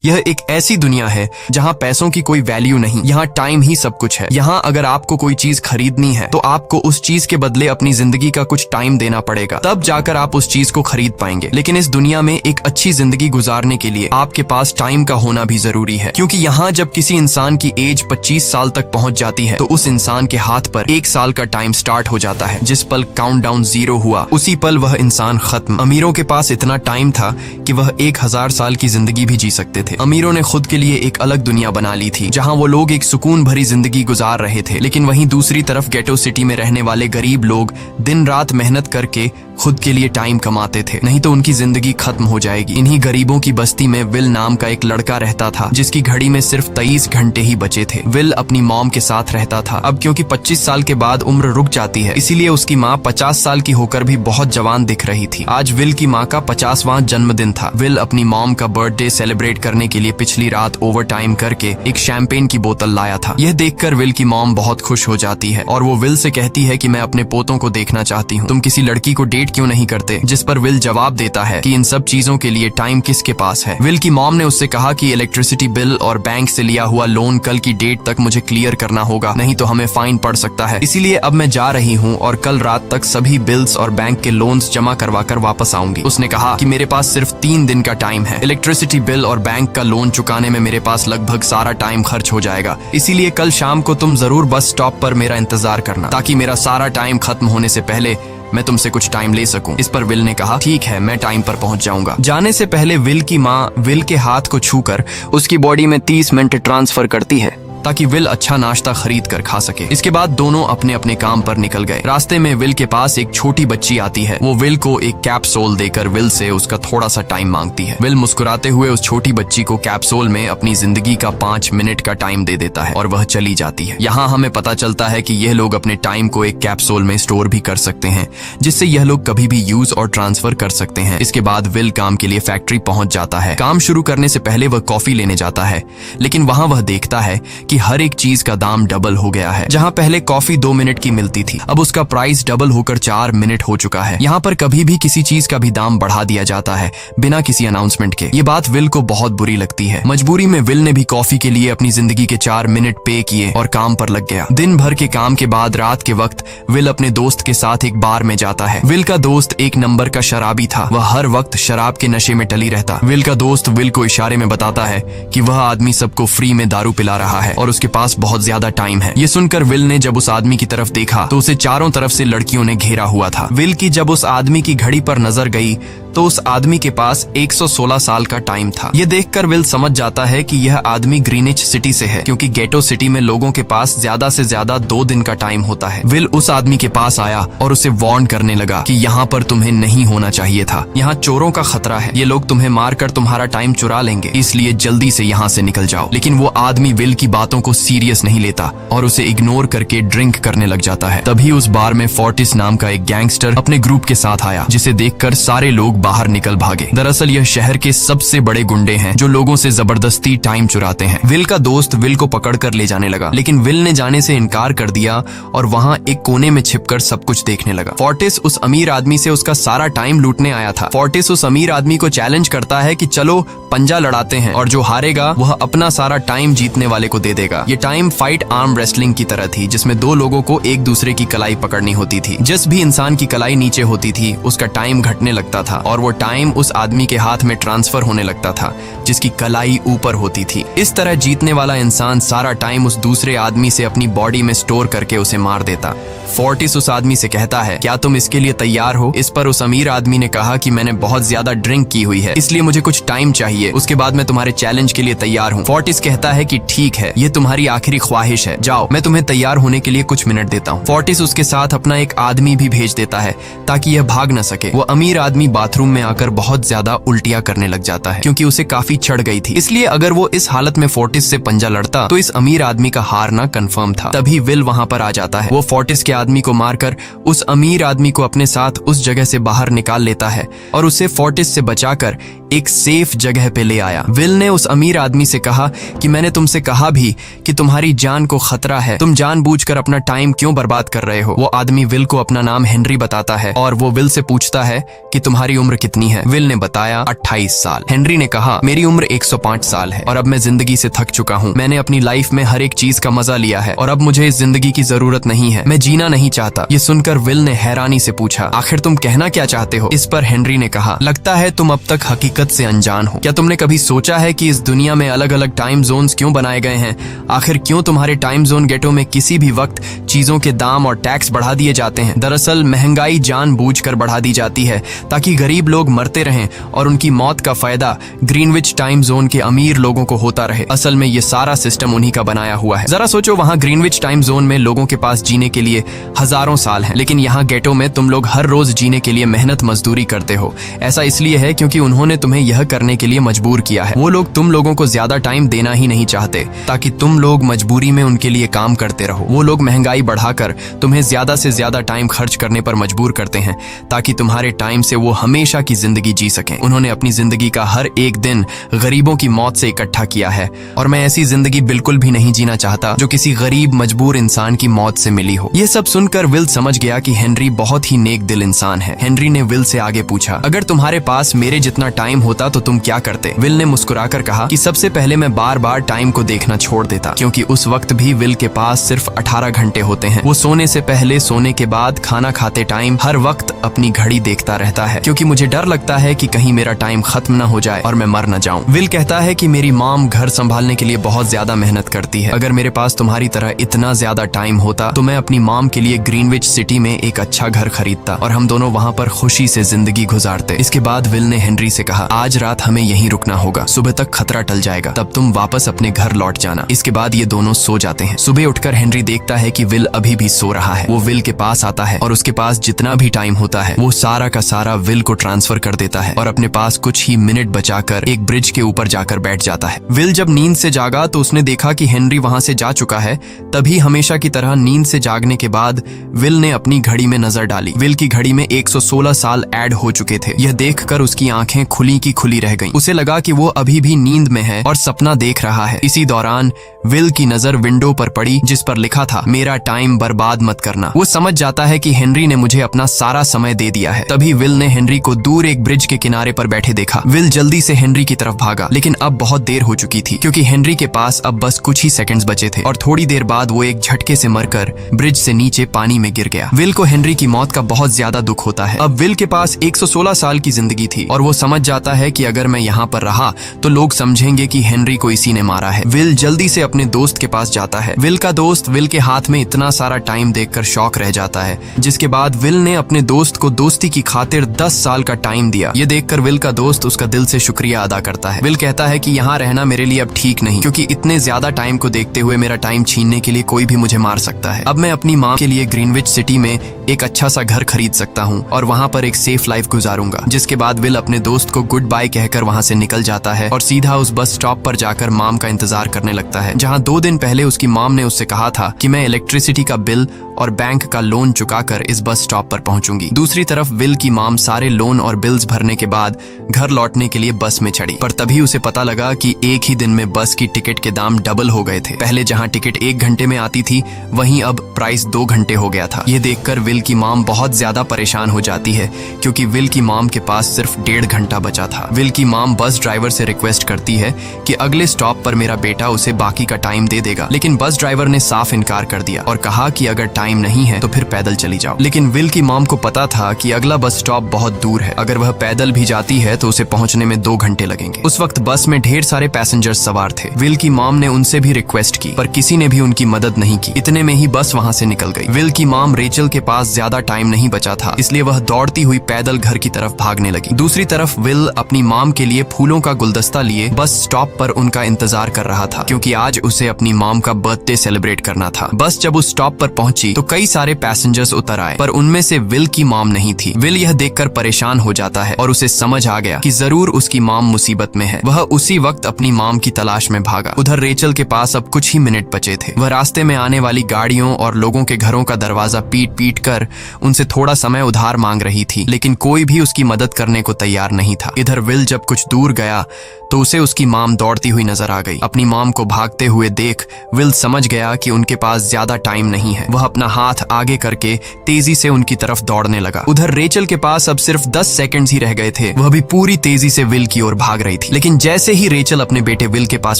यह एक ऐसी दुनिया है जहाँ पैसों की कोई वैल्यू नहीं, यहाँ टाइम ही सब कुछ है। यहाँ अगर आपको कोई चीज खरीदनी है तो आपको उस चीज के बदले अपनी जिंदगी का कुछ टाइम देना पड़ेगा, तब जाकर आप उस चीज को खरीद पाएंगे। लेकिन इस दुनिया में एक अच्छी जिंदगी गुजारने के लिए आपके पास टाइम का होना भी जरूरी है, क्योंकि यहाँ जब किसी इंसान की एज 25 साल तक पहुँच जाती है तो उस इंसान के हाथ पर 1 साल का टाइम स्टार्ट हो जाता है। जिस पल काउंटडाउन 0 हुआ उसी पल वह इंसान खत्म। अमीरों के पास इतना टाइम था कि वह 1000 साल की जिंदगी भी जी सकते थे। अमीरों ने खुद के लिए एक अलग दुनिया बना ली थी जहां वो लोग एक सुकून भरी जिंदगी गुजार रहे थे, लेकिन वहीं दूसरी तरफ गेटो सिटी में रहने वाले गरीब लोग दिन रात मेहनत करके खुद के लिए टाइम कमाते थे, नहीं तो उनकी जिंदगी खत्म हो जाएगी। इन्हीं गरीबों की बस्ती में विल नाम का एक लड़का रहता था जिसकी घड़ी में सिर्फ 23 घंटे ही बचे थे। विल अपनी मॉम के साथ रहता था। अब क्योंकि 25 साल के बाद उम्र रुक जाती है, इसीलिए उसकी माँ 50 साल की होकर भी बहुत जवान दिख रही थी। आज विल की माँ का 50वां जन्मदिन था। विल अपनी मॉम का बर्थडे सेलिब्रेट करने के लिए पिछली रात ओवर टाइम करके एक शैंपेन की बोतल लाया था। यह देखकर विल की मॉम बहुत खुश हो जाती है और वो विल से कहती है कि मैं अपने पोतों को देखना चाहती हूँ, तुम किसी लड़की को डेट क्यों नहीं करते? जिस पर विल जवाब देता है कि इन सब चीजों के लिए टाइम किसके पास है। विल की मॉम ने उससे कहा कि इलेक्ट्रिसिटी बिल और बैंक से लिया हुआ लोन कल की डेट तक मुझे क्लियर करना होगा, नहीं तो हमें फाइन पड़ सकता है। इसीलिए अब मैं जा रही हूँ और कल रात तक सभी बिल्स और बैंक के लोन्स जमा करवा कर वापस आऊंगी। उसने कहा कि मेरे पास सिर्फ 3 दिन का टाइम है। इलेक्ट्रिसिटी बिल और बैंक का लोन चुकाने में मेरे पास लगभग सारा टाइम खर्च हो जाएगा, इसीलिए कल शाम को तुम जरूर बस स्टॉप पर मेरा इंतजार करना, ताकि मेरा सारा टाइम खत्म होने से पहले मैं तुमसे कुछ टाइम ले सकूं। इस पर विल ने कहा ठीक है, मैं टाइम पर पहुंच जाऊंगा। जाने से पहले विल की माँ विल के हाथ को छूकर उसकी बॉडी में 30 मिनट ट्रांसफर करती है ताकि विल अच्छा नाश्ता खरीद कर खा सके। इसके बाद दोनों अपने अपने काम पर निकल गए। रास्ते में विल के पास एक छोटी बच्ची आती है। वो विल को एक कैप्सूल देकर विल से उसका थोड़ा सा टाइम मांगती है। विल मुस्कुराते हुए उस छोटी बच्ची को कैप्सूल में अपनी जिंदगी का 5 मिनट का टाइम दे देता है और वह चली जाती है। यहाँ हमें पता चलता है कि यह लोग अपने टाइम को एक कैप्सूल में स्टोर भी कर सकते हैं, जिससे यह लोग कभी भी यूज और ट्रांसफर कर सकते हैं। इसके बाद विल काम के लिए फैक्ट्री पहुंच जाता है। काम शुरू करने से पहले वह कॉफी लेने जाता है, लेकिन वहां वह देखता है कि हर एक चीज का दाम डबल हो गया है। जहां पहले कॉफी 2 मिनट की मिलती थी, अब उसका प्राइस डबल होकर 4 मिनट हो चुका है। यहाँ पर कभी भी किसी चीज का भी दाम बढ़ा दिया जाता है बिना किसी अनाउंसमेंट के। ये बात विल को बहुत बुरी लगती है। मजबूरी में विल ने भी कॉफी के लिए अपनी जिंदगी के 4 मिनट पे किए और काम पर लग गया। दिन भर के काम के बाद रात के वक्त विल अपने दोस्त के साथ एक बार में जाता है। विल का दोस्त एक नंबर का शराबी था। वह हर वक्त शराब के नशे में टली रहता। विल का दोस्त विल को इशारे में बताता है कि वह आदमी सबको फ्री में दारू पिला रहा है और उसके पास बहुत ज्यादा टाइम है। ये सुनकर विल ने जब उस आदमी की तरफ देखा तो उसे चारों तरफ से लड़कियों ने घेरा हुआ था। विल की जब उस आदमी की घड़ी पर नजर गई तो उस आदमी के पास 116 साल का टाइम था। ये देखकर विल समझ जाता है कि यह आदमी ग्रीनिच सिटी से है, क्योंकि गेटो सिटी में लोगों के पास ज्यादा से ज्यादा 2 दिन का टाइम होता है। विल उस आदमी के पास आया और उसे वार्न करने लगा कि यहाँ पर तुम्हें नहीं होना चाहिए था। यहाँ चोरों का खतरा है, ये लोग तुम्हें मारकर तुम्हारा टाइम चुरा लेंगे, इसलिए जल्दी से यहाँ से निकल जाओ। लेकिन वो आदमी विल की बातों को सीरियस नहीं लेता और उसे इग्नोर करके ड्रिंक करने लग जाता है। तभी उस बार में फोर्टिस नाम का एक गैंगस्टर अपने ग्रुप के साथ आया, जिसे देखकर सारे लोग बाहर निकल भागे। दरअसल यह शहर के सबसे बड़े गुंडे हैं जो लोगों से जबरदस्ती टाइम चुराते हैं। विल का दोस्त विल को पकड़कर ले जाने लगा, लेकिन विल ने जाने से इनकार कर दिया और वहां एक कोने में छिपकर सब कुछ देखने लगा। फोर्टिस उस अमीर आदमी से उसका सारा टाइम लूटने आया था। फोर्टिस उस अमीर आदमी को चैलेंज करता है कि चलो पंजा लड़ाते हैं और जो हारेगा वह अपना सारा टाइम जीतने वाले को दे देगा। ये टाइम फाइट आर्म रेसलिंग की तरह थी, जिसमें 2 लोगों को एक दूसरे की कलाई पकड़नी होती थी। जिस भी इंसान की कलाई नीचे होती थी उसका टाइम घटने लगता था और वो टाइम उस आदमी के हाथ में ट्रांसफर होने लगता था जिसकी कलाई ऊपर होती थी। इस तरह जीतने वाला इंसान सारा टाइम उस दूसरे आदमी से अपनी बॉडी में स्टोर करके उसे मार देता। फोर्टिस उस आदमी से कहता है, क्या तुम इसके लिए तैयार हो? इस पर उस अमीर आदमी ने कहा कि मैंने बहुत ज्यादा ड्रिंक की हुई है, इसलिए मुझे कुछ टाइम चाहिए, उसके बाद मैं तुम्हारे चैलेंज के लिए तैयार हूँ। फोर्टिस कहता है कि ठीक है, ये तुम्हारी आखिरी ख्वाहिश है, जाओ, मैं तुम्हें तैयार होने के लिए कुछ मिनट देता हूँ। फोर्टिस उसके साथ अपना एक आदमी भी भेज देता है ताकि यह भाग न सके। वो अमीर आदमी बाथरूम में आकर बहुत ज्यादा उल्टियां करने लग जाता है, क्योंकि उसे काफी चढ़ गई थी। इसलिए अगर वो इस हालत में फोर्टिस से पंजा लड़ता तो इस अमीर आदमी का हारना कंफर्म था। तभी विल वहां पर आ जाता है। वो फोर्टिस के आदमी को मारकर उस अमीर आदमी को अपने साथ उस जगह से बाहर निकाल लेता है और उसे फोर्टिस से बचाकर एक सेफ जगह पे ले आया। विल ने उस अमीर आदमी से कहा कि मैंने तुमसे कहा भी कि तुम्हारी जान को खतरा है, तुम जानबूझकर अपना टाइम क्यों बर्बाद कर रहे हो। वो आदमी विल को अपना नाम हेनरी बताता है और वो विल से पूछता है कि तुम्हारी उम्र कितनी है। विल ने बताया 28 साल। हेनरी ने कहा, मेरी मेरी उम्र 105 साल है और अब मैं जिंदगी से थक चुका हूँ। मैंने अपनी लाइफ में हर एक चीज का मजा लिया है और अब मुझे इस जिंदगी की जरूरत नहीं है। मैं जीना नहीं चाहता। ये सुनकर विल ने हैरानी से पूछा, आखिर तुम कहना क्या चाहते हो? इस पर हेनरी ने कहा, लगता है तुम अब तक हकीकत से अनजान हो। क्या तुमने कभी सोचा है कि इस दुनिया में अलग अलग टाइम जोन्स क्यों बनाए गए हैं? आखिर क्यों तुम्हारे टाइम जोन गेटो में किसी भी वक्त चीजों के दाम और टैक्स बढ़ा दिए जाते हैं? दरअसल महंगाई जानबूझकर बढ़ा दी जाती है ताकि गरीब लोग मरते रहें और उनकी मौत का फायदा ग्रीनविच टाइम जोन के अमीर लोगों को होता रहे। असल में ये सारा सिस्टम उन्हीं का बनाया हुआ है। जरा सोचो, वहाँ ग्रीनविच टाइम जोन में लोगों के पास जीने के लिए हजारों साल हैं, लेकिन यहाँ गेटो में तुम लोग हर रोज जीने के लिए मेहनत मजदूरी करते हो। ऐसा इसलिए है क्योंकि उन्होंने तुम्हें यह करने के लिए मजबूर किया है। वो लोग तुम लोगों को ज्यादा टाइम देना ही नहीं चाहते ताकि तुम लोग मजबूरी में उनके लिए काम करते रहो। वो लोग महंगाई बढ़ाकर तुम्हें ज्यादा से ज्यादा टाइम खर्च करने पर मजबूर करते हैं ताकि तुम्हारे टाइम से वो हमेशा की जिंदगी जी सकें। उन्होंने अपनी जिंदगी का हर एक दिन गरीबों की मौत से इकट्ठा किया है और मैं ऐसी जिंदगी बिल्कुल भी नहीं जीना चाहता जो किसी गरीब मजबूर इंसान की मौत से मिली हो। ये सब सुनकर विल समझ गया कि हेनरी बहुत ही नेक दिल इंसान है। हेनरी ने विल से आगे पूछा, अगर तुम्हारे पास मेरे जितना टाइम होता तो तुम क्या करते? विल ने मुस्कुराकर कहा कि सबसे पहले मैं बार बार टाइम को देखना छोड़ देता, क्योंकि उस वक्त भी विल के पास सिर्फ 18 घंटे होते हैं। वो सोने से पहले, सोने के बाद, खाना खाते टाइम हर वक्त अपनी घड़ी देखता रहता है, क्योंकि मुझे डर लगता है कि कहीं मेरा टाइम खत्म न हो जाए और मैं मर न जाऊं। विल कहता है कि मेरी मॉम घर संभालने के लिए बहुत ज्यादा मेहनत करती है। अगर मेरे पास तुम्हारी तरह इतना ज्यादा टाइम होता तो मैं अपनी मॉम के लिए ग्रीनविच सिटी में एक अच्छा घर खरीदता और हम दोनों वहाँ पर खुशी से जिंदगी गुजारते। इसके बाद विल ने हेनरी से कहा, आज रात हमें यहीं रुकना होगा, सुबह तक खतरा टल जाएगा, तब तुम वापस अपने घर लौट जाना। इसके बाद ये दोनों सो जाते हैं। सुबह उठकर हेनरी देखता है कि विल अभी भी सो रहा है। वो विल के पास आता है और उसके पास जितना भी टाइम होता है वो सारा का सारा विल को ट्रांसफर कर देता है और अपने पास कुछ ही मिनट बचाकर एक ब्रिज के ऊपर जाकर बैठ जाता है। विल जब नींद से जागा तो उसने देखा कि हेनरी वहां से जा चुका है। तभी हमेशा की तरह नींद से जागने के बाद विल ने अपनी घड़ी में नजर डाली। विल की घड़ी में 116 साल ऐड हो चुके थे। यह देखकर उसकी आंखें खुली की खुली रह गईं। उसे लगा कि वो अभी भी नींद में है और सपना देख रहा है। इसी दौरान विल की नजर विंडो पर पड़ी जिस पर लिखा था, मेरा टाइम बर्बाद मत करना। वो समझ जाता है कि हेनरी ने मुझे अपना सारा समय दे दिया है। तभी विल ने हेनरी को दूर एक ब्रिज के किनारे पर बैठे देखा। विल जल्दी से हेनरी की तरफ भागा, लेकिन अब बहुत देर हो चुकी थी क्योंकि हेनरी के पास अब बस कुछ ही सेकंड्स बचे थे और थोड़ी देर बाद वो एक झटके से मरकर ब्रिज से नीचे पानी में गिर गया। विल को हेनरी की मौत का बहुत ज्यादा दुख होता है। अब विल के पास 116 साल की जिंदगी थी और वो समझ जाता है कि अगर मैं यहाँ पर रहा तो लोग समझेंगे कि हेनरी को इसी ने मारा है। विल जल्दी से अपने दोस्त के पास जाता है। विल का दोस्त विल के हाथ में इतना सारा टाइम देखकर शॉक रह जाता है, जिसके बाद विल ने अपने दोस्त को दोस्ती की खातिर 10 साल का टाइम दिया। ये देखकर विल का दोस्त उसका दिल से शुक्रिया अदा करता है। विल कहता है कि यहाँ रहना मेरे लिए अब ठीक नहीं, क्योंकि इतने ज्यादा टाइम को देखते हुए मेरा टाइम छीनने के लिए कोई भी मुझे मार सकता है। अब मैं अपनी माँ के लिए ग्रीनविच सिटी में एक अच्छा सा घर खरीद सकता हूँ और वहाँ पर एक सेफ लाइफ गुजारूंगा। जिसके बाद विल अपने दोस्त को गुड बाय कहकर वहाँ से निकल जाता है और सीधा उस बस स्टॉप पर जाकर मॉम का इंतजार करने लगता है, जहाँ 2 दिन पहले उसकी मॉम ने उससे कहा था कि मैं इलेक्ट्रिसिटी का बिल और बैंक का लोन चुकाकर इस बस स्टॉप पर पहुंचूंगी। दूसरी तरफ विल की मॉम सारे लोन और बिल्स भरने के बाद घर लौटने के लिए बस में चढ़ी, पर तभी उसे पता लगा कि एक ही दिन में बस की टिकट के दाम डबल हो गए थे। पहले जहां टिकट 1 घंटे में आती थी वहीं अब प्राइस 2 घंटे हो गया था। ये देखकर विल की मॉम बहुत ज्यादा परेशान हो जाती है क्योंकि विल की मॉम के पास सिर्फ 1.5 घंटा बचा था। विल की मॉम बस ड्राइवर से रिक्वेस्ट करती है कि अगले स्टॉप पर मेरा बेटा उसे बाकी का टाइम दे देगा, लेकिन बस ड्राइवर ने साफ इनकार कर दिया और कहा कि अगर टाइम नहीं है तो फिर पैदल चली जाओ। लेकिन विल की मॉम को पता था कि अगला बस स्टॉप बहुत दूर है, अगर वह पैदल भी जाती है तो उसे पहुंचने में 2 घंटे लगेंगे। उस वक्त बस में ढेर सारे पैसेंजर्स सवार थे। विल की मॉम ने उनसे भी रिक्वेस्ट की पर किसी ने भी उनकी मदद नहीं की। इतने में ही बस वहां से निकल गई। विल की मॉम रेचल के पास ज्यादा टाइम नहीं बचा था, इसलिए वह दौड़ती हुई पैदल घर की तरफ भागने लगी। दूसरी तरफ विल अपनी मॉम के लिए फूलों का गुलदस्ता लिए बस स्टॉप पर उनका इंतजार कर रहा था, क्योंकि आज उसे अपनी मॉम का बर्थडे सेलिब्रेट करना था। बस जब उस स्टॉप पर पहुंची तो कई सारे पैसेंजर्स उतर आए, पर उनमें से विल की मॉम नहीं थी। विल यह देखकर परेशान हो जाता है और उसे समझ आ गया कि जरूर उसकी मॉम मुसीबत में है। वह उसी वक्त अपनी मॉम की तलाश में भागा। उधर रेचल के पास अब कुछ ही मिनट बचे थे। वह रास्ते में आने वाली गाड़ियों और लोगों के घरों का दरवाजा पीट पीट कर आकर उनसे थोड़ा समय उधार मांग रही थी, लेकिन कोई भी उसकी मदद करने को तैयार नहीं था। इधर विल जब कुछ दूर गया तो उसे उसकी मॉम दौड़ती हुई नजर आ गई। अपनी मॉम को भागते हुए देख विल समझ गया कि उनके पास ज्यादा टाइम नहीं है। वह अपना हाथ आगे करके तेजी से उनकी तरफ दौड़ने लगा। उधर रेचल के पास अब सिर्फ 10 सेकंड्स ही रह गए थे। वह भी पूरी तेजी से विल की ओर भाग रही थी, लेकिन जैसे ही रेचल अपने बेटे विल के पास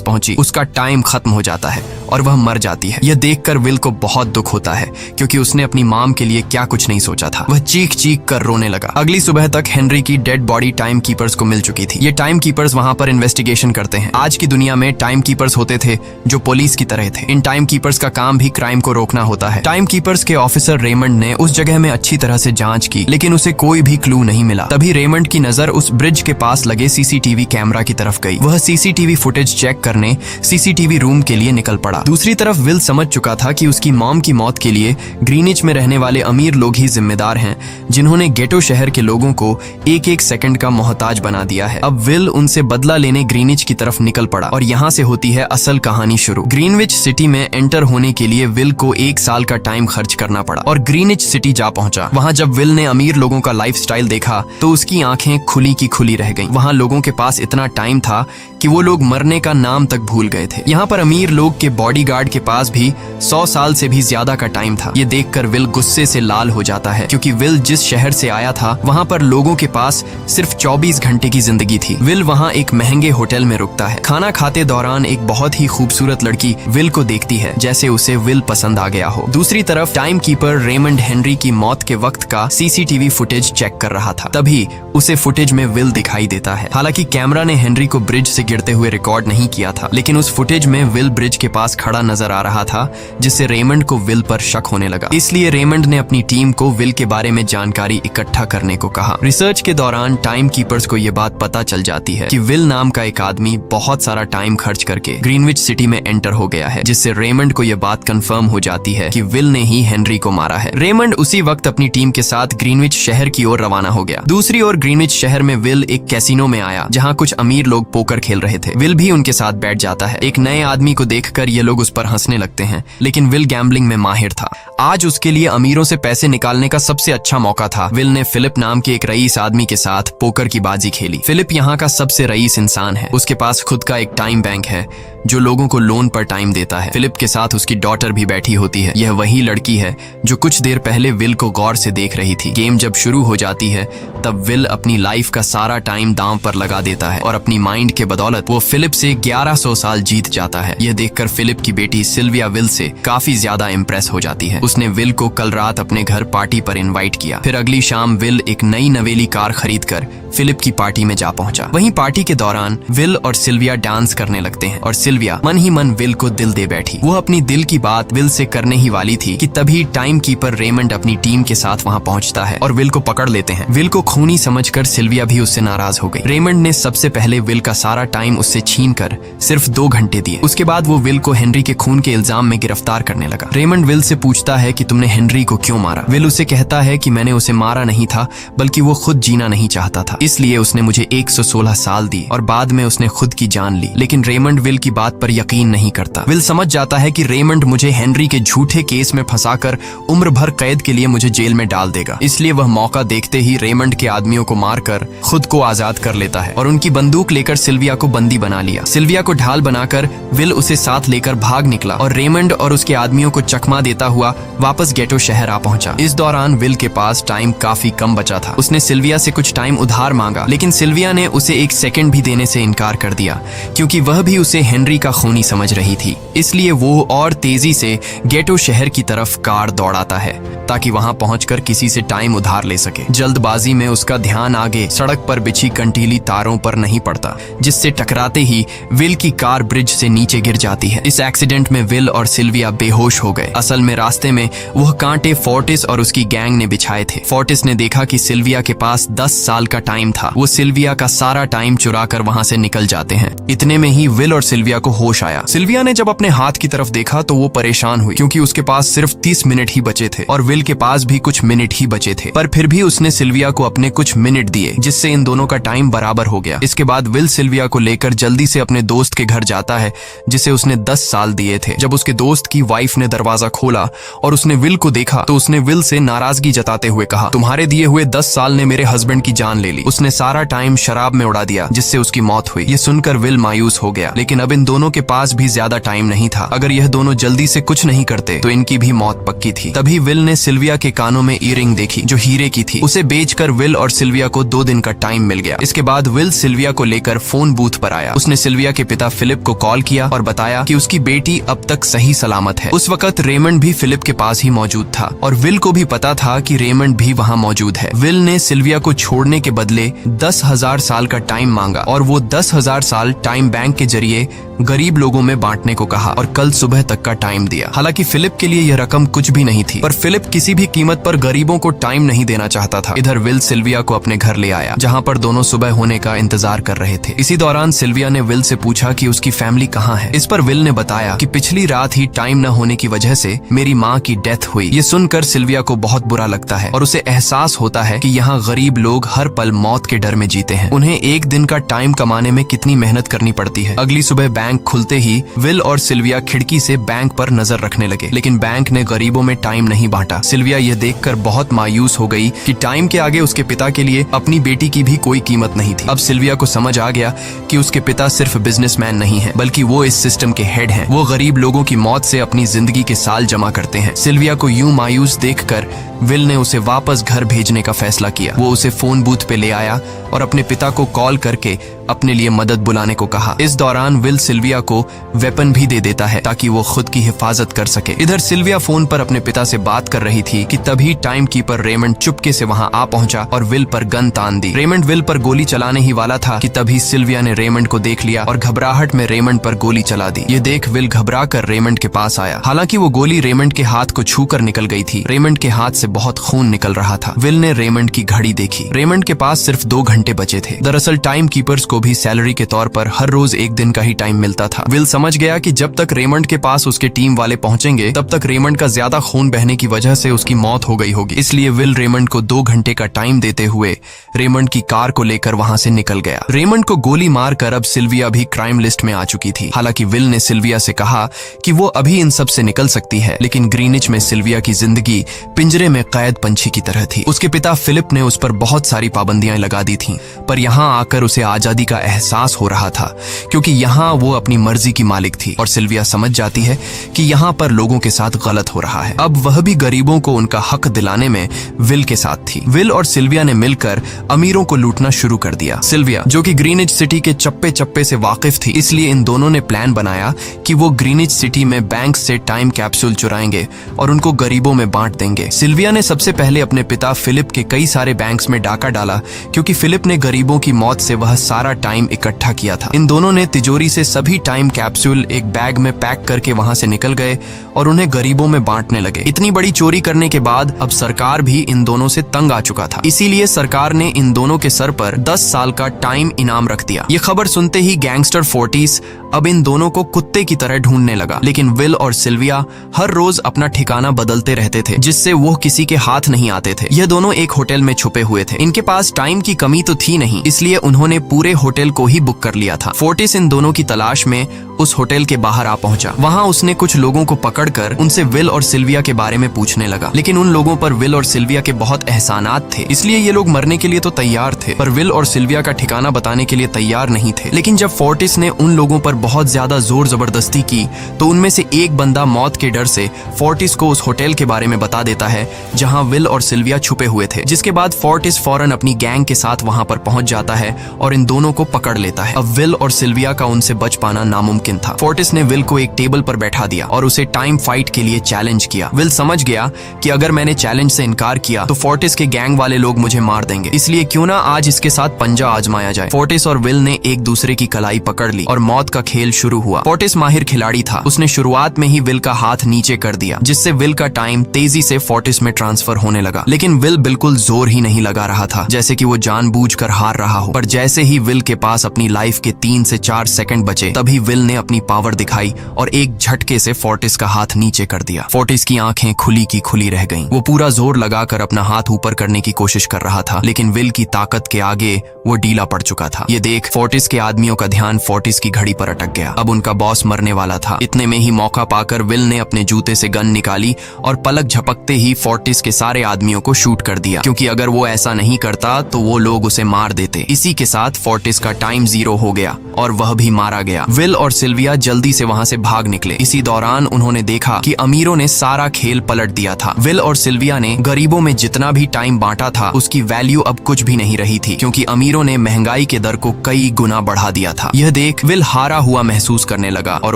पहुंची, उसका टाइम खत्म हो जाता है और वह मर जाती है। यह देखकर विल को बहुत दुख होता है, क्योंकि उसने अपनी मॉम के लिए क्या कुछ नहीं सोचा था। वह चीख चीख कर रोने लगा। अगली सुबह तक हेनरी की डेड बॉडी टाइम कीपर्स को मिल चुकी थी। ये टाइम कीपर्स वहां पर इन्वेस्टिगेशन करते हैं। आज की दुनिया में टाइम कीपर्स होते थे जो पुलिस की तरह थे। इन टाइम कीपर्स का काम भी क्राइम को रोकना होता है। टाइम कीपर्स के ऑफिसर रेमंड ने उस जगह में अच्छी तरह से जांच की, लेकिन उसे कोई भी क्लू नहीं मिला। तभी रेमंड की नजर उस ब्रिज के पास लगे सीसीटीवी कैमरा की तरफ गई। वह सीसीटीवी फुटेज चेक करने सीसीटीवी रूम के लिए निकल पड़ा। दूसरी तरफ विल समझ चुका था कि उसकी मॉम की मौत के लिए ग्रीनिच में रहने वाले अमीर लोग ही जिम्मेदार हैं, जिन्होंने गेटो शहर के लोगों को एक एक सेकंड का मोहताज बना दिया है। अब विल उनसे बदला लेने ग्रीनिच की तरफ निकल पड़ा और यहाँ से होती है असल कहानी शुरू। ग्रीनविच सिटी में एंटर होने के लिए विल को 1 साल का टाइम खर्च करना पड़ा और ग्रीनिच सिटी जा पहुंचा। वहाँ जब विल ने अमीर लोगों का लाइफस्टाइल देखा तो उसकी आंखें खुली की खुली रह गईं। वहाँ लोगों के पास इतना टाइम था कि वो लोग मरने का नाम तक भूल गए थे। यहाँ पर अमीर लोग के बॉडीगार्ड के पास भी 100 साल से भी ज्यादा का टाइम था। ये देखकर विल गुस्से से लाल हो जाता है, क्योंकि विल जिस शहर से आया था वहाँ पर लोगों के पास सिर्फ 24 घंटे की जिंदगी थी। विल वहाँ एक महंगे होटल में रुकता है। खाना खाते दौरान एक बहुत ही खूबसूरत लड़की विल को देखती है, जैसे उसे विल पसंद आ गया हो। दूसरी तरफ टाइम कीपर रेमंड हेनरी की मौत के वक्त का सीसीटीवी फुटेज चेक कर रहा था। तभी उसे फुटेज में विल दिखाई देता है। हालांकि कैमरा ने हेनरी को ब्रिज से गिरते हुए रिकॉर्ड नहीं किया था, लेकिन उस फुटेज में विल ब्रिज के पास खड़ा नजर आ रहा था, जिससे रेमंड को विल पर शक होने लगा। इसलिए रेमंड ने अपनी टीम को विल के बारे में जानकारी इकट्ठा करने को कहा। रिसर्च के दौरान टाइम कीपर्स को यह बात पता चल जाती है कि विल नाम का एक आदमी बहुत सारा टाइम खर्च करके ग्रीनविच सिटी में एंटर हो गया है, जिससे रेमंड को यह बात कंफर्म हो जाती है कि विल ने ही हेनरी को मारा है। रेमंड उसी वक्त अपनी टीम के साथ ग्रीनविच शहर की ओर रवाना हो गया। दूसरी ओर ग्रीनविच शहर में विल एक कैसीनो में आया, जहाँ कुछ अमीर लोग पोकर खेल रहे थे। विल भी उनके साथ बैठ जाता है। एक नए आदमी को देखकर ये लोग उस पर हंसने लगते हैं, लेकिन विल गैम्बलिंग में माहिर था। आज उसके लिए अमीरों से पैसे निकालने का सबसे अच्छा मौका था। विल ने फिलिप नाम के एक रईस आदमी के साथ पोकर की बाजी खेली। फिलिप यहाँ का सबसे रईस इंसान है। उसके पास खुद का एक टाइम बैंक है जो लोगों को लोन पर टाइम देता है। फिलिप के साथ उसकी डॉटर भी बैठी होती है। यह वही लड़की है जो कुछ देर पहले विल को गौर से देख रही थी। गेम जब शुरू हो जाती है तब विल अपनी लाइफ का सारा टाइम दांव पर लगा देता है और अपनी माइंड के बदौलत वो फिलिप से 1100 साल जीत जाता है। यह देखकर फिलिप की बेटी सिल्विया विल से काफी ज्यादा इम्प्रेस हो जाती है। उसने विल को कल रात अपने घर पार्टी पर इनवाइट किया। फिर अगली शाम विल एक नई नवेली कार खरीदकर फिलिप की पार्टी में जा पहुंचा। वहीं पार्टी के दौरान विल और सिल्विया डांस करने लगते हैं और सिल्विया मन ही मन विल को दिल दे बैठी। वो अपनी दिल की बात विल से करने ही वाली थी कि तभी टाइम कीपर रेमंड अपनी टीम के साथ वहां पहुंचता है और विल को पकड़ लेते हैं। विल को खूनी समझकर सिल्विया भी उससे नाराज हो गई। रेमंड ने सबसे पहले विल का सारा टाइम उससे छीनकर सिर्फ 2 घंटे दिए। उसके बाद वो विल को हेनरी के खून के इल्जाम में गिरफ्तार करने लगा। रेमंड विल से पूछता है कि तुमने हेनरी को क्यों मारा। विल उसे कहता है कि मैंने उसे मारा नहीं था, बल्कि वो खुद जीना नहीं चाहता था, इसलिए उसने मुझे 116 साल दिए और बाद में उसने खुद की जान ली। लेकिन रेमंड विल की बात पर यकीन नहीं करता। विल समझ जाता है कि रेमंड मुझे हेनरी के झूठे केस में फंसाकर उम्र भर कैद के लिए मुझे जेल में डाल देगा। इसलिए वह मौका देखते ही रेमंड के आदमियों को मारकर खुद को आजाद कर लेता है और उनकी बंदूक लेकर सिल्विया को बंदी बना लिया। सिल्विया को ढाल बनाकर विल उसे साथ लेकर भाग निकला और रेमंड और उसके आदमियों को चकमा देता हुआ वापस गेटो शहर आ पहुंचा। इस दौरान विल के पास टाइम काफी कम बचा था। उसने सिल्विया से कुछ टाइम उधार मांगा, लेकिन सिल्विया ने उसे 1 सेकंड भी देने से इनकार कर दिया, क्योंकि वह भी उसे हेनरी का खूनी समझ रही थी। इसलिए वो और तेजी से गेटो शहर की तरफ कार दौड़ाता है ताकि वहां पहुंचकर किसी से टाइम उधार ले सके। जल्दबाजी में उसका ध्यान आगे सड़क पर बिछी कंटीली तारों पर नहीं पड़ता, जिससे टकराते ही विल की कार ब्रिज से नीचे गिर जाती है। इस एक्सीडेंट में विल और सिल्विया बेहोश हो गए। असल में रास्ते में वह कांटे फोर्टिस और उसकी गैंग ने बिछाए थे। फोर्टिस ने देखा कि सिल्विया के पास 10 साल का टाइम था। वो सिल्विया का सारा टाइम चुरा कर वहां से निकल जाते हैं। इतने में ही विल और सिल्विया को होश आया। सिल्विया ने जब अपने हाथ की तरफ देखा तो वो परेशान हुई, क्योंकि उसके पास सिर्फ 30 मिनट ही बचे थे और विल के पास भी कुछ मिनट ही बचे थे। पर फिर भी उसने सिल्विया को अपने कुछ मिनट दिए, जिससे इन दोनों का टाइम बराबर हो गया। इसके बाद विल सिल्विया को लेकर जल्दी से अपने दोस्त के घर जाता है, जिसे उसने 10 साल दिए थे। जब उसके दोस्त की वाइफ ने दरवाजा खोला और उसने विल को देखा तो उसने विल से नाराजगी जताते हुए कहा, तुम्हारे दिए हुए 10 साल ने मेरे हस्बैंड की जान ले ली। उसने सारा टाइम शराब में उड़ा दिया जिससे उसकी मौत हुई। ये सुनकर विल मायूस हो गया, लेकिन अब इन दोनों के पास भी ज्यादा टाइम नहीं था। अगर यह दोनों जल्दी से कुछ नहीं करते तो इनकी भी मौत पक्की थी। तभी विल ने सिल्विया के कानों में ईयरिंग देखी जो हीरे की थी। उसे बेचकर विल और सिल्विया को 2 दिन का टाइम मिल गया। इसके बाद विल सिल्विया को लेकर फोन बूथ पर आया। उसने सिल्विया के पिता फिलिप को कॉल किया और बताया कि उसकी बेटी अब तक सही सलामत है। उस वक्त रेमंड भी फिलिप के पास ही मौजूद था और विल को भी पता था कि रेमंड भी वहाँ मौजूद है। विल ने सिल्विया को छोड़ने के बदले 10,000 साल का टाइम मांगा और वो 10,000 साल टाइम बैंक के जरिए गरीब लोगों में बांटने को कहा और कल सुबह तक का टाइम दिया। हालांकि फिलिप के लिए यह रकम कुछ भी नहीं थी, पर फिलिप किसी भी कीमत पर गरीबों को टाइम नहीं देना चाहता था। इधर विल सिल्विया को अपने घर ले आया जहां पर दोनों सुबह होने का इंतजार कर रहे थे। इसी दौरान सिल्विया ने विल से पूछा कि उसकी फैमिली कहाँ है। इस पर विल ने बताया कि पिछली रात ही टाइम न होने की वजह से मेरी माँ की डेथ हुई। ये सुनकर सिल्विया को बहुत बुरा लगता है और उसे एहसास होता है कि यहाँ गरीब लोग हर पल मौत के डर में जीते हैं। उन्हें एक दिन का टाइम कमाने में कितनी मेहनत करनी पड़ती है। अगली सुबह बैंक खुलते ही विल और सिल्विया खिड़की से बैंक पर नजर रखने लगे, लेकिन बैंक ने गरीबों में टाइम नहीं बांटा। सिल्विया यह देखकर बहुत मायूस हो गई कि टाइम के आगे उसके पिता के लिए अपनी बेटी की भी कोई कीमत नहीं थी। अब सिल्विया को समझ आ गया कि उसके पिता सिर्फ बिजनेसमैन नहीं है, बल्कि वो इस सिस्टम के हेड हैं। वो गरीब लोगों की मौत से अपनी जिंदगी के साल जमा करते हैं। सिल्विया को यूं मायूस देखकर विल ने उसे वापस घर भेजने का फैसला किया। वो उसे फोन बूथ पे ले आया और अपने पिता को कॉल करके अपने लिए मदद बुलाने को कहा। इस दौरान विल सिल्विया को वेपन भी दे देता है ताकि वो खुद की हिफाजत कर सके। इधर सिल्विया फोन पर अपने पिता से बात कर रही थी कि तभी टाइम कीपर रेमंड चुपके से वहां आ पहुंचा और विल पर गन तान दी। रेमंड विल पर गोली चलाने ही वाला था कि तभी सिल्विया ने रेमंड को देख लिया और घबराहट में रेमंड पर गोली चला दी। ये देख विल घबरा कर रेमंड के पास आया। हालांकि वो गोली रेमंड के हाथ को छू कर निकल गई थी। रेमंड के हाथ से बहुत खून निकल रहा था। विल ने रेमंड की घड़ी देखी। रेमंड के पास सिर्फ 2 घंटे बचे थे। दरअसल टाइम कीपर्स को भी सैलरी के तौर पर हर रोज 1 दिन का ही टाइम मिलता था। विल समझ गया कि जब तक रेमंड के पास उसके टीम वाले पहुंचेंगे तब तक रेमंड का ज्यादा खून बहने की वजह से उसकी मौत हो गई होगी। इसलिए विल रेमंड को 2 घंटे का टाइम देते हुए रेमंड की कार को लेकर वहां से निकल गया। रेमंड को गोली मारकर अब सिल्विया भी क्राइम लिस्ट में आ चुकी थी। हालांकि विल ने सिल्विया से कहा कि वो अभी इन सब से निकल सकती है, लेकिन ग्रीनिच में सिल्विया की जिंदगी पिंजरे में कैद पंछी की तरह थी। उसके पिता फिलिप ने उस पर बहुत सारी पाबंदियां लगा दी थीं, पर यहाँ आकर उसे आजादी का एहसास हो रहा था क्योंकि यहाँ वो अपनी मर्जी की मालिक थी और सिल्विया समझ जाती है कि यहाँ पर लोगों के साथ गलत हो रहा है। अब वह भी गरीबों को उनका हक दिलाने में विल के साथ थी। विल और सिल्विया ने मिलकर अमीरों को लूटना शुरू कर दिया। सिल्विया जो कि ग्रीनिच सिटी के चप्पे चप्पे से वाकिफ थी, इसलिए इन दोनों ने प्लान बनाया कि वो ग्रीनिच सिटी में बैंक से टाइम कैप्सूल चुराएंगे और उनको गरीबों में बांट देंगे। सिल्विया ने सबसे पहले अपने पिता फिलिप के कई सारे बैंक्स में डाका डाला क्योंकि फिलिप ने गरीबों की मौत से वह सारा टाइम इकट्ठा किया था। इन दोनों ने तिजोरी से सभी टाइम कैप्सूल एक बैग में पैक करके वहां से निकल गए और उन्हें गरीबों में बांटने लगे। इतनी बड़ी चोरी करने के बाद अब सरकार भी इन दोनों से तंग आ चुका था, इसीलिए सरकार ने इन दोनों के सर पर 10 साल का टाइम इनाम रख दिया। ये खबर सुनते ही गैंगस्टर फोर्टिस अब इन दोनों को कुत्ते की तरह ढूंढने लगा, लेकिन विल और सिल्विया हर रोज अपना ठिकाना बदलते रहते थे जिससे वो किसी के हाथ नहीं आते थे। ये दोनों एक होटल में छुपे हुए थे। इनके पास टाइम की कमी तो थी नहीं, इसलिए उन्होंने पूरे होटल को ही बुक कर लिया था। फोर्टिस इन दोनों की तलाश में उस होटल के बाहर आ पहुंचा। वहां उसने कुछ लोगों को पकड़कर उनसे विल और सिल्विया के बारे में पूछने लगा, लेकिन उन लोगों पर विल और सिल्विया के बहुत एहसानात थे, इसलिए ये लोग मरने के लिए तो तैयार थे, पर विल और सिल्विया का ठिकाना बताने के लिए तैयार नहीं थे। लेकिन जब फोर्टिस ने उन लोगों पर बहुत ज्यादा जोर जबरदस्ती की तो उनमें से एक बंदा मौत के डर से फोर्टिस को उस होटल के बारे में बता देता है जहां विल और सिल्विया छुपे हुए थे, जिसके बाद फोर्टिस फौरन अपनी गैंग के साथ वहां पर पहुंच जाता है और इन दोनों को पकड़ लेता है। अब विल और सिल्विया का उनसे बच पाना नामुमकिन था। फोर्टिस ने विल को एक टेबल पर बैठा दिया और उसे टाइम फाइट के लिए चैलेंज किया। विल समझ गया कि अगर मैंने चैलेंज से इनकार किया तो फोर्टिस के गैंग वाले लोग मुझे मार देंगे, इसलिए क्यों ना आज इसके साथ पंजा आजमाया जाए। फोर्टिस और विल ने एक दूसरे की कलाई पकड़ ली और मौत का खेल शुरू हुआ। फोर्टिस माहिर खिलाड़ी था, उसने शुरुआत में ही विल का हाथ नीचे कर दिया, जिससे विल का टाइम तेजी से फोर्टिस में ट्रांसफर होने लगा। लेकिन विल बिल्कुल जोर ही नहीं लगा रहा था, जैसे कि वो जानबूझकर हार रहा हो। पर जैसे ही विल के पास अपनी लाइफ के 3 से 4 सेकंड बचे, तभी विल ने ने अपनी पावर दिखाई और एक झटके से फोर्टिस का हाथ नीचे कर दिया। फोर्टिस की आंखें खुली की खुली रह गईं। वो पूरा जोर लगाकर अपना हाथ ऊपर करने की कोशिश कर रहा था, लेकिन विल की ताकत के आगे वो ढीला पड़ चुका था। ये देख फोर्टिस के आदमियों का ध्यान फोर्टिस की घड़ी पर अटक गया। अब उनका बॉस मरने वाला था। इतने में ही मौका पाकर विल ने अपने जूते से गन निकाली और पलक झपकते ही फोर्टिस के सारे आदमियों को शूट कर दिया, क्योंकि अगर वो ऐसा नहीं करता तो वो लोग उसे मार देते। इसी के साथ फोर्टिस का टाइम 0 हो गया और वह भी मारा गया। विल और सिल्विया जल्दी से वहां से भाग निकले। इसी दौरान उन्होंने देखा कि अमीरों ने सारा खेल पलट दिया था। विल और सिल्विया ने गरीबों में जितना भी टाइम बांटा था उसकी वैल्यू अब कुछ भी नहीं रही थी, क्योंकि अमीरों ने महंगाई के दर को कई गुना बढ़ा दिया था। यह देख विल हारा हुआ महसूस करने लगा और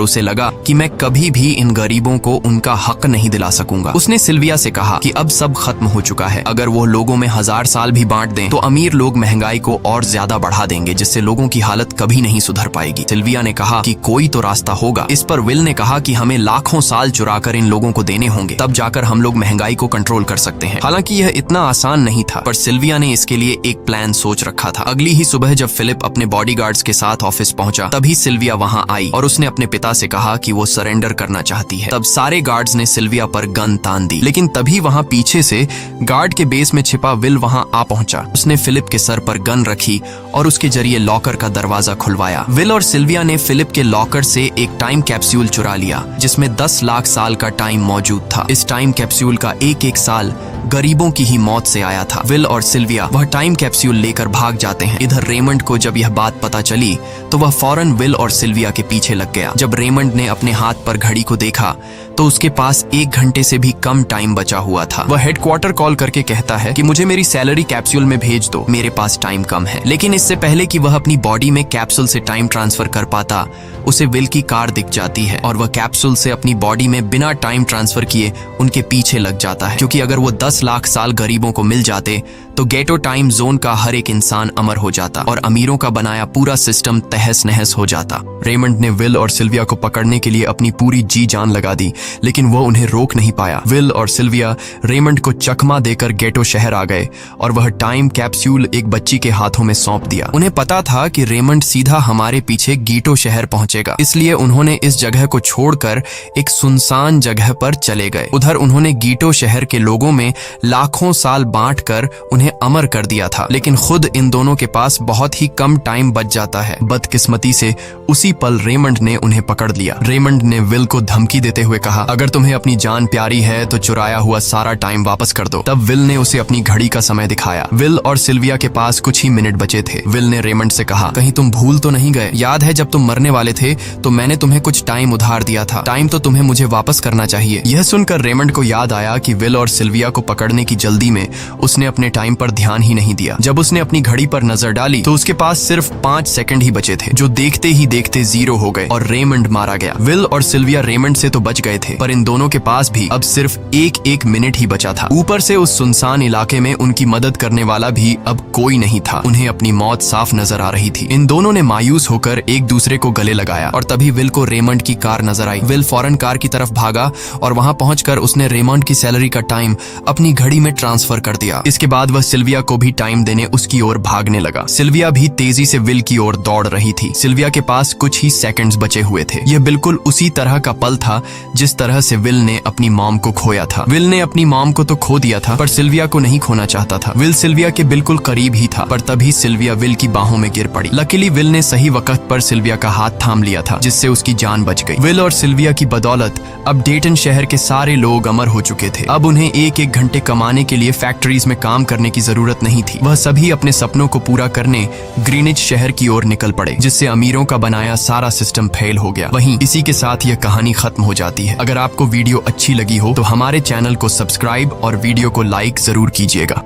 उसे लगा कि मैं कभी भी इन गरीबों को उनका हक नहीं दिला सकूंगा। उसने सिल्विया से कहा कि अब सब खत्म हो चुका है। अगर वो लोगों में 1000 साल भी बांट दें तो अमीर लोग महंगाई को और ज्यादा बढ़ा देंगे, जिससे लोगों की हालत कभी नहीं सुधर पाएगी। सिल्विया ने कहा कि कोई तो रास्ता होगा। इस पर विल ने कहा कि हमें लाखों साल चुराकर इन लोगों को देने होंगे, तब जाकर हम लोग महंगाई को कंट्रोल कर सकते हैं। हालांकि यह इतना आसान नहीं था, पर सिल्विया ने इसके लिए एक प्लान सोच रखा था। अगली ही सुबह जब फिलिप अपने बॉडीगार्ड्स के साथ ऑफिस पहुंचा, तभी सिल्विया वहां आई और उसने अपने पिता से कहा कि वो सरेंडर करना चाहती है। तब सारे गार्ड्स ने सिल्विया पर गन तान दी, लेकिन तभी वहां पीछे से गार्ड के बेस में छिपा विल वहां आ पहुंचा। उसने फिलिप के सर पर गन रखी और उसके जरिए लॉकर का दरवाजा खुलवाया। विल और सिल्विया ने फिलिप के लॉकर से एक टाइम कैप्सूल चुरा लिया, जिसमें 10 लाख साल का टाइम मौजूद था। इस टाइम कैप्सूल का एक साल गरीबों की ही मौत से आया था। विल और सिल्विया वह टाइम कैप्सूल लेकर भाग जाते हैं। इधर रेमंड को जब यह बात पता चली तो वह फौरन विल और सिल्विया के पीछे लग गया। जब रेमंड ने अपने हाथ पर घड़ी को देखा तो उसके पास 1 घंटे से भी कम टाइम बचा हुआ था। वह हेडक्वार्टर कॉल करके कहता है कि मुझे मेरी सैलरी कैप्सूल में भेज दो, मेरे पास टाइम कम है। लेकिन इससे पहले कि वह अपनी बॉडी में कैप्सूल से टाइम ट्रांसफर कर पाता, उसे विल की कार दिख जाती है और वह कैप्सूल से अपनी बॉडी में बिना टाइम ट्रांसफर किए उनके पीछे लग जाता है, क्योंकि अगर वो 10 लाख साल गरीबों को मिल जाते तो गेटो टाइम जोन का हर एक इंसान अमर हो जाता और अमीरों का बनाया पूरा सिस्टम तहस नहस हो जाता। रेमंड ने विल और सिल्विया को पकड़ने के लिए अपनी पूरी जी जान लगा दी, लेकिन वो उन्हें रोक नहीं पाया। विल और सिल्विया रेमंड को चकमा देकर गेटो शहर आ गए और वह टाइम कैप्सूल एक बच्ची के हाथों में सौंप दिया। उन्हें पता था कि रेमंड सीधा हमारे पीछे गीटो शहर पहुंचेगा, इसलिए उन्होंने इस जगह को छोड़कर एक सुनसान जगह पर चले गए। उधर उन्होंने गीटो शहर के लोगों में लाखों साल बांटकर उन्हें अमर कर दिया था, लेकिन खुद इन दोनों के पास बहुत ही कम टाइम बच जाता है। बदकिस्मती से उसी पल रेमंड ने उन्हें पकड़ लिया। रेमंड ने विल को धमकी देते हुए कहा, अगर तुम्हें अपनी जान प्यारी है तो चुराया हुआ सारा टाइम वापस कर दो। तब विल ने उसे अपनी घड़ी का समय दिखाया। विल और सिल्विया के पास कुछ ही मिनट बचे थे। विल ने रेमंड से कहा, कहीं तुम भूल तो नहीं गए? याद है जब तुम मरने वाले थे तो मैंने तुम्हें कुछ टाइम उधार दिया था। टाइम तो तुम्हें मुझे वापस करना चाहिए। यह सुनकर रेमंड को याद आया कि विल और सिल्विया को पकड़ने की जल्दी में उसने अपने टाइम पर ध्यान ही नहीं दिया। जब उसने अपनी घड़ी पर नजर डाली तो उसके पास सिर्फ 5 सेकंड ही बचे थे, जो देखते ही देखते 0 हो गए और रेमंड मारा गया। विल और सिल्विया रेमंड से तो बच गए थे, पर इन दोनों के पास भी अब सिर्फ एक मिनट ही बचा था। ऊपर से उस सुनसान इलाके में उनकी मदद करने वाला भी अब कोई नहीं था। उन्हें अपनी मौत साफ नजर आ रही थी। इन दोनों ने मायूस होकर एक दूसरे को गले लगाया और तभी विल को रेमंड की कार नजर आई। विल फौरन कार की तरफ भागा और वहां पहुंचकर उसने रेमंड की सैलरी का टाइम अपनी घड़ी में ट्रांसफर कर दिया। इसके बाद वह सिल्विया को भी टाइम देने उसकी ओर भागने लगा। सिल्विया भी तेजी से विल की ओर दौड़ रही थी। सिल्विया के पास कुछ ही सेकंड्स बचे हुए थे। यह बिल्कुल उसी तरह का पल था जिस तरह से विल ने अपनी मॉम को खोया था। विल ने अपनी मॉम को तो खो दिया था, पर सिल्विया को नहीं खोना चाहता था। विल सिल्विया के बिल्कुल करीब ही था, पर तभी सिल्विया विल की बाहों में गिर पड़ी। लकीली विल ने सही वक्त पर सिल्विया का हाथ थाम लिया था, जिससे उसकी जान बच गई। विल और सिल्विया की बदौलत अब डेटन शहर के सारे लोग अमर हो चुके थे। अब उन्हें 1-1 घंटे कमाने के लिए फैक्ट्रीज में काम करने की जरूरत नहीं थी। वह सभी अपने सपनों को पूरा करने ग्रीनिच शहर की ओर निकल पड़े, जिससे अमीरों का बनाया सारा सिस्टम फेल हो गया। वहीं इसी के साथ यह कहानी खत्म हो जाती है। अगर आपको वीडियो अच्छी लगी हो तो हमारे चैनल को सब्सक्राइब और वीडियो को लाइक जरूर कीजिएगा।